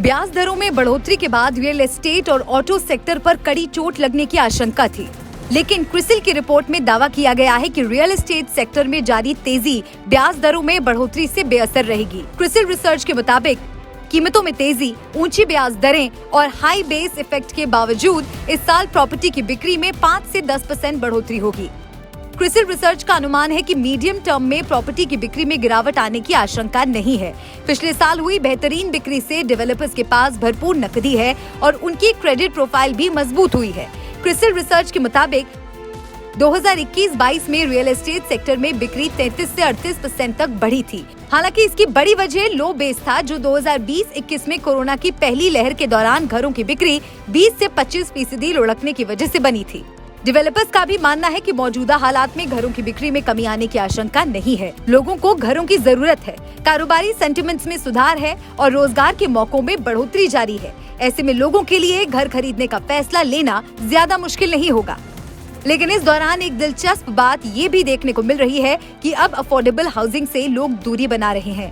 ब्याज दरों में बढ़ोतरी के बाद रियल एस्टेट और ऑटो सेक्टर पर कड़ी चोट लगने की आशंका थी, लेकिन क्रिसिल की रिपोर्ट में दावा किया गया है कि रियल एस्टेट सेक्टर में जारी तेजी ब्याज दरों में बढ़ोतरी से बेअसर रहेगी। क्रिसिल रिसर्च के मुताबिक कीमतों में तेजी, ऊंची ब्याज दरें और हाई बेस इफेक्ट के बावजूद इस साल प्रॉपर्टी की बिक्री में 5 से 10% बढ़ोतरी होगी। क्रिसिल रिसर्च का अनुमान है कि मीडियम टर्म में प्रॉपर्टी की बिक्री में गिरावट आने की आशंका नहीं है। पिछले साल हुई बेहतरीन बिक्री से डेवलपर्स के पास भरपूर नकदी है और उनकी क्रेडिट प्रोफाइल भी मजबूत हुई है। क्रिसिल रिसर्च के मुताबिक 2021-22 में रियल एस्टेट सेक्टर में बिक्री 33 से 38% तक बढ़ी थी। हालांकि इसकी बड़ी वजह लो बेस था, जो 2020-21 में कोरोना की पहली लहर के दौरान घरों की बिक्री 20 से 25% लुढ़कने की वजह से बनी थी। डेवलपर्स का भी मानना है कि मौजूदा हालात में घरों की बिक्री में कमी आने की आशंका नहीं है। लोगों को घरों की जरूरत है, कारोबारी सेंटिमेंट्स में सुधार है और रोजगार के मौकों में बढ़ोतरी जारी है। ऐसे में लोगों के लिए घर खरीदने का फैसला लेना ज्यादा मुश्किल नहीं होगा। लेकिन इस दौरान एक दिलचस्प बात ये भी देखने को मिल रही है कि अब अफोर्डेबल हाउसिंग से लोग दूरी बना रहे हैं।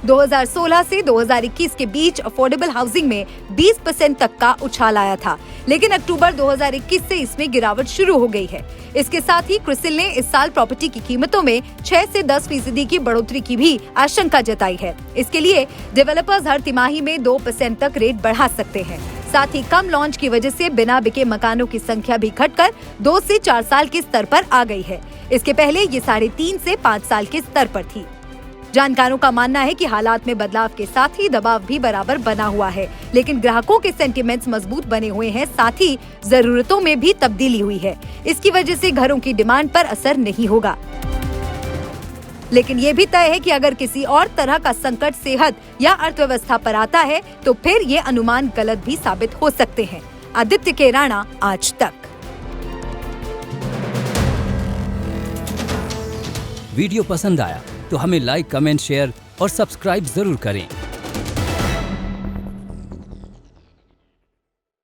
2016 से 2021 के बीच अफोर्डेबल हाउसिंग में 20% तक का उछाल आया था, लेकिन अक्टूबर 2021 से इसमें गिरावट शुरू हो गई है। इसके साथ ही क्रिसिल ने इस साल प्रॉपर्टी की कीमतों में 6 से 10% की बढ़ोतरी की भी आशंका जताई है। इसके लिए डेवलपर्स हर तिमाही में 2% तक रेट बढ़ा सकते हैं। साथ ही कम लॉन्च की वजह से बिना बिके मकानों की संख्या भी घटकर 2 से 4 साल के स्तर पर आ गई है। इसके पहले ये 3.5 से 5 साल के स्तर पर थी। जानकारों का मानना है कि हालात में बदलाव के साथ ही दबाव भी बराबर बना हुआ है, लेकिन ग्राहकों के सेंटिमेंट्स मजबूत बने हुए हैं, साथ ही जरूरतों में भी तब्दीली हुई है। इसकी वजह से घरों की डिमांड पर असर नहीं होगा। लेकिन ये भी तय है कि अगर किसी और तरह का संकट सेहत या अर्थव्यवस्था पर आता है तो फिर ये अनुमान गलत भी साबित हो सकते हैं। आदित्य के राणा, आज तक। वीडियो पसंद आया तो हमें लाइक, कमेंट, शेयर और सब्सक्राइब जरूर करें।